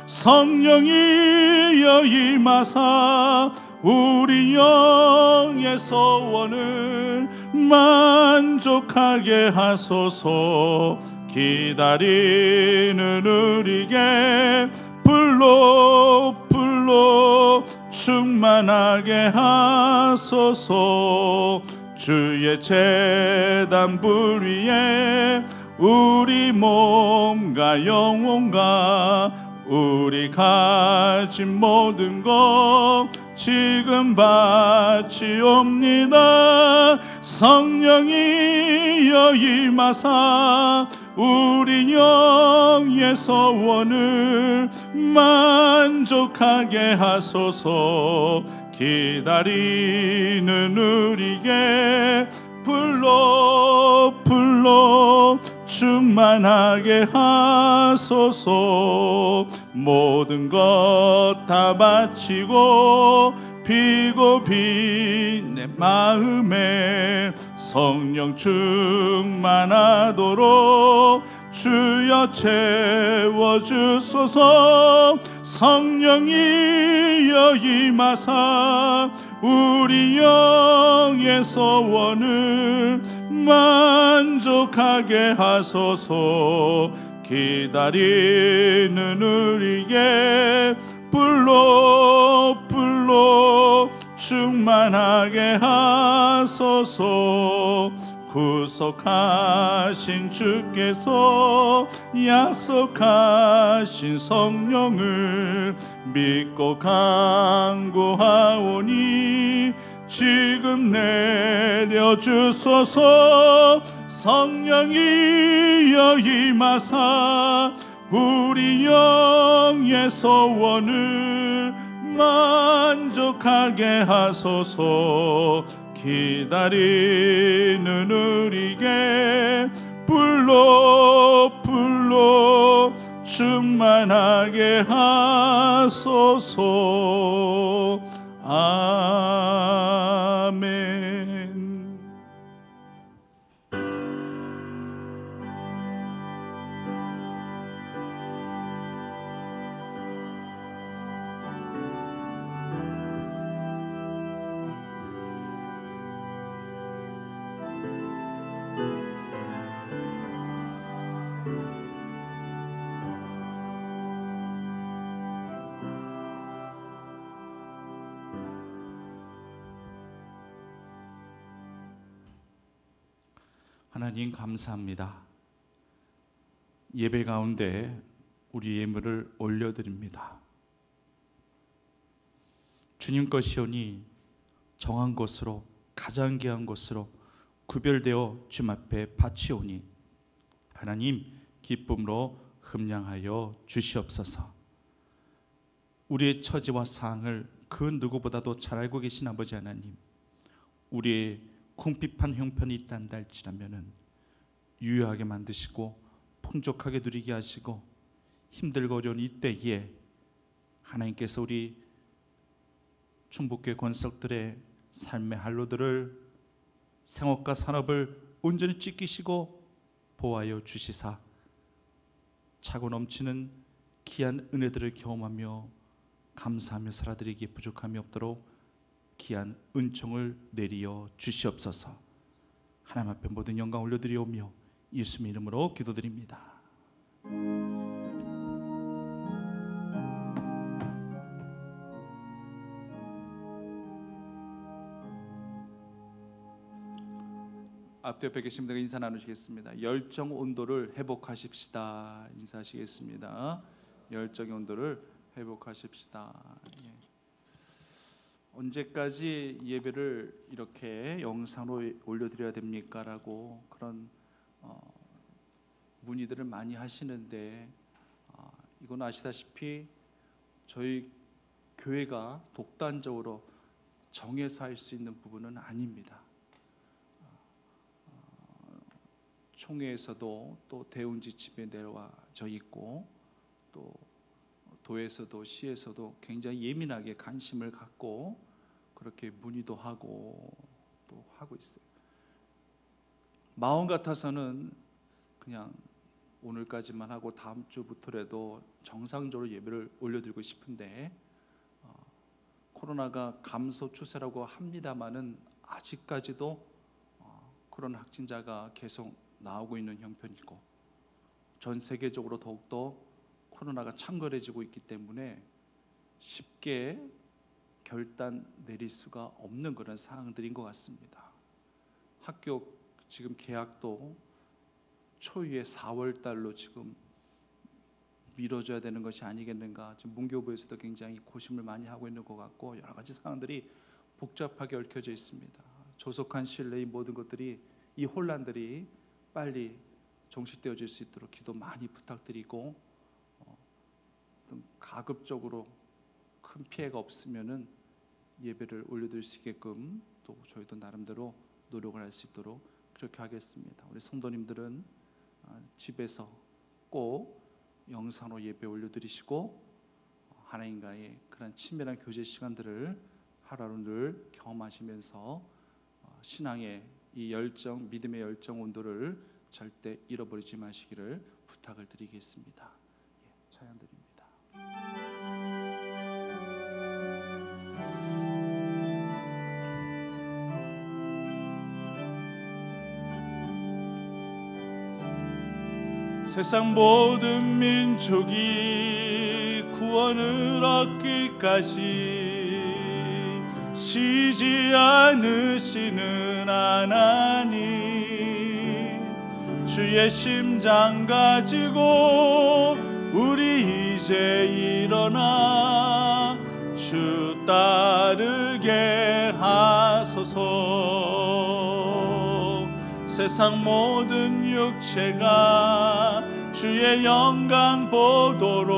성령이여 임하사 우리 영의 소원을 만족하게 하소서. 기다리는 우리에게 불로 충만하게 하소서. 주의 제단 불 위에 우리 몸과 영혼과 우리 가진 모든 것 지금 바치옵니다. 성령이여 임하사 우리 영의 소원을 만족하게 하소서. 기다리는 우리에게 불로 충만하게 하소서. 모든 것 다 바치고 피고 빈 내 마음에 성령 충만하도록 주여 채워주소서. 성령이여 임하사 우리 영의 소원을 만족하게 하소서. 기다리는 우리에게 불로 충만하게 하소서. 구속하신 주께서 약속하신 성령을 믿고 간구하오니 지금 내려주소서. 성령이여 임하사 우리 영의 소원을 만족하게 하소서. 기다리는 우리에게 불로 충만하게 하소서. 아멘. 하나님 감사합니다. 예배 가운데 우리 예물을 올려드립니다. 주님 것이오니 정한 것으로 가장 귀한 것으로 구별되어 주님 앞에 바치오니 하나님 기쁨으로 흠량하여 주시옵소서. 우리의 처지와 상황을 그 누구보다도 잘 알고 계신 아버지 하나님, 우리의 궁핍한 형편이 있단다 할지라면은 유효하게 만드시고 풍족하게 누리게 하시고 힘들고 어려운 이때에 하나님께서 우리 충북교회 권석들의 삶의 한로들을 생업과 산업을 온전히 지키시고 보호하여 주시사 차고 넘치는 귀한 은혜들을 경험하며 감사하며 살아드리기에 부족함이 없도록 귀한 은총을 내리어 주시옵소서. 하나님 앞에 모든 영광 올려드리오며 예수님의 이름으로 기도드립니다. 앞에 옆에 계신 분들과 인사 나누시겠습니다. 열정 온도를 회복하십시다. 인사하시겠습니다. 열정의 온도를 회복하십시다. 예. 언제까지 예배를 이렇게 영상으로 올려드려야 됩니까? 라고 그런 문의들을 많이 하시는데 이건 아시다시피 저희 교회가 독단적으로 정해서 할 수 있는 부분은 아닙니다. 총회에서도 또 대운 지침에 내려와져 있고 또 도에서도 시에서도 굉장히 예민하게 관심을 갖고 그렇게 문의도 하고 또 하고 있어요. 마음 같아서는 그냥 오늘까지만 하고 다음 주부터라도 정상적으로 예배를 올려드리고 싶은데 코로나가 감소 추세라고 합니다마는 아직까지도 코로나 확진자가 계속 나오고 있는 형편이고 전 세계적으로 더욱더 코로나가 창궐해지고 있기 때문에 쉽게 결단 내릴 수가 없는 그런 상황들인 것 같습니다. 학교 지금 개학도 초유의 4월 달로 지금 미뤄져야 되는 것이 아니겠는가. 지금 문교부에서도 굉장히 고심을 많이 하고 있는 것 같고 여러 가지 상황들이 복잡하게 얽혀져 있습니다. 조속한 시일 내에 모든 것들이 이 혼란들이 빨리 종식되어질 수 있도록 기도 많이 부탁드리고 좀 가급적으로 큰 피해가 없으면은 예배를 올려드릴 수 있게끔 또 저희도 나름대로 노력을 할 수 있도록 그렇게 하겠습니다. 우리 성도님들은 집에서 꼭 영상으로 예배 올려드리시고 하나님과의 그런 친밀한 교제 시간들을 하루하루 늘 경험하시면서 신앙의 이 열정, 믿음의 열정 온도를 절대 잃어버리지 마시기를 부탁을 드리겠습니다. 찬양 드립니다. 세상 모든 민족이 구원을 얻기까지 쉬지 않으시는 하나님, 주의 심장 가지고 우리 이제 일어나 주 따르게 하소서. 세상 모든 육체가 주의 영광 보도록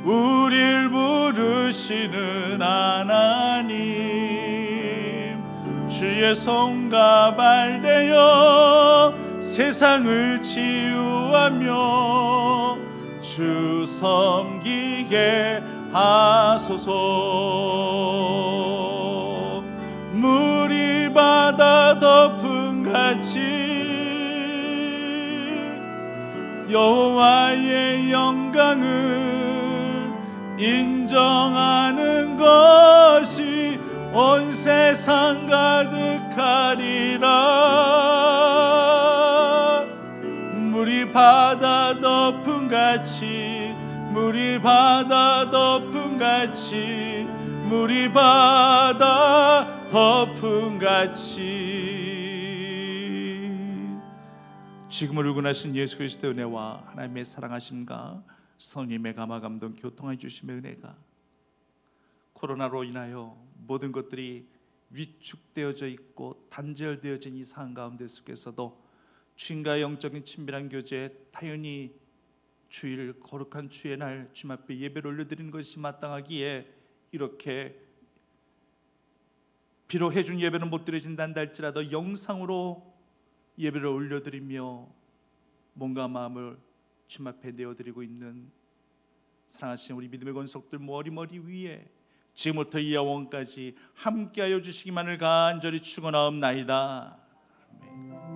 우릴 부르시는 하나님, 주의 손과 발 되어 세상을 치유하며 주 섬기게 하소서. 물이 바다 덮음같이 여호와의 영광을 인정하는 것이 온 세상 가득하리라. 물이 바다 덮음같이, 물이 바다 덮음같이, 물이 바다 덮음같이. 지금을 울고나신 예수 그리스도의 은혜와 하나님의 사랑하심과 성령님의 감화 감동 교통해 주심의 은혜가 코로나로 인하여 모든 것들이 위축되어져 있고 단절되어진 이 상황 가운데 속에서도 주님과 영적인 친밀한 교제, 타연히 주일 거룩한 주의 날 주님 앞에 예배를 올려드리는 것이 마땅하기에 이렇게 비록 해준 예배는 못 드려진다 할지라도 영상으로 예배를 올려드리며 몸과 마음을 주님 앞에 내어드리고 있는 사랑하신 우리 믿음의 권속들 머리 위에 지금부터 이 영원까지 함께하여 주시기만을 간절히 축원하옵나이다. 아멘.